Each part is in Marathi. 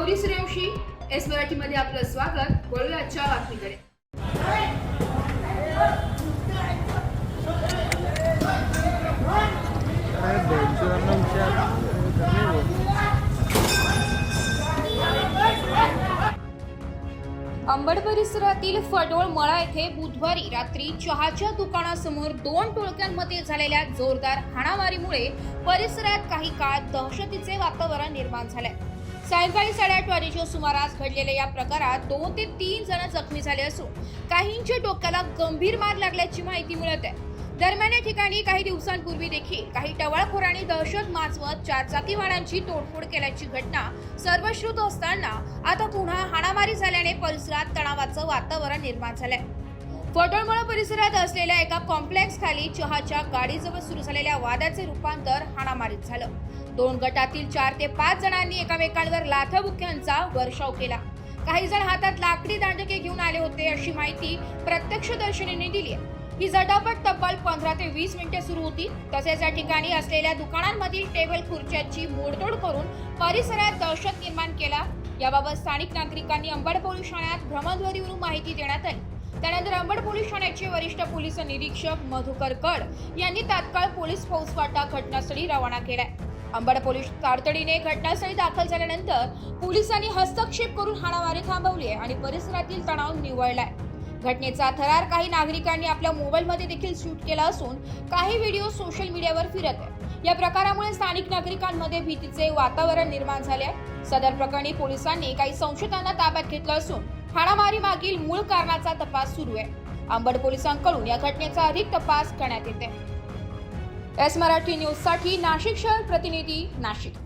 गौरी सूर्यवंशी, एस मराठीमध्ये आपलं स्वागत। वळूया आजच्या बातमीकडे। अंबड परिसरातील फडोळ मळा येथे बुधवारी रात्री चहाच्या दुकानासमोर दोन टोळक्यांमध्ये झालेल्या जोरदार हाणामारीमुळे परिसरात काही काळ दहशतीचे वातावरण निर्माण झाले। सायंकाळी 8:30 वाजेच्या सुमारास घडलेल्या या प्रकारात 2 ते 3 जण जखमी झाले असून काहींच्या डोक्याला गंभीर मार लागल्याची माहिती मिळत आहे। दरम्यान या ठिकाणी काही दिवसांपूर्वी देखील काही टवाळखोरांनी दहशत माजवत चारचाकी वाहनांची तोडफोड केल्याची घटना सर्वश्रुत असताना आता पुन्हा हाणामारी झाल्याने परिसरात तणावाचं वातावरण निर्माण झालंय। फडोळमळा परिसरात असलेल्या एका कॉम्प्लेक्स खाली चहाच्या गाडीजवळ सुरू झालेल्या वादाचे रूपांतर हाणामारीत झालं। दोन गटातील 4 ते 5 जणांनी एकमेकांवर लाथाबुक्क्यांचा वर्षाव केला। काही जण हातात लाकडी दांडके घेऊन आले होते अशी माहिती प्रत्यक्षदर्शींनी दिली आहे। ही झटापट तब्बल 15 ते 20 मिनिटे सुरू होती। तसेच या ठिकाणी असलेल्या दुकानांमधील टेबल खुर्च्यांची मोडतोड करून परिसरात दहशत निर्माण केला। याबाबत स्थानिक नागरिकांनी अंबड पोलीस ठाण्यात भ्रमणध्वनीवरून माहिती देण्यात आली। त्यानंतर अंबड पोलीस ठाण्याचे वरिष्ठ पोलीस निरीक्षक मधुकर कड यांनी तात्काळ पोलीस फौजफाटा घटनास्थळी रवाना केलाय। अंबड पोलीस तातडीने घटनास्थळी दाखल झाल्यानंतर पोलिसांनी हस्तक्षेप करून हाणामारी थांबवली आणि परिसरातील तणाव निवळलाय। घटनेचा थरार काही नागरिकांनी आपल्या मोबाईलमध्ये देखील शूट केला असून काही व्हिडिओ सोशल मीडियावर फिरत आहेत। या प्रकारामुळे स्थानिक नागरिकांमध्ये भीतीचे वातावरण निर्माण झाले आहे। सदर प्रकरणी पोलिसांनी काही संशयितांना ताब्यात घेतलं असून हाणामारी मागील मूळ कारणाचा तपास सुरू आहे। अंबड पोलिसांकडून या घटनेचा अधिक तपास करण्यात येत आहे। एस मराठी न्यूज साठी नाशिक शहर प्रतिनिधी नाशिक।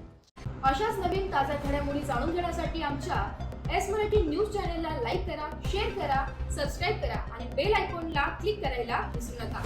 अशाच नवीन ताज्या घडामोडी जाणून घेण्यासाठी आमच्या एस मराठी न्यूज चॅनलला लाईक करा, शेअर करा, सबस्क्राईब करा आणि बेल आयकॉनला क्लिक करायला विसरू नका।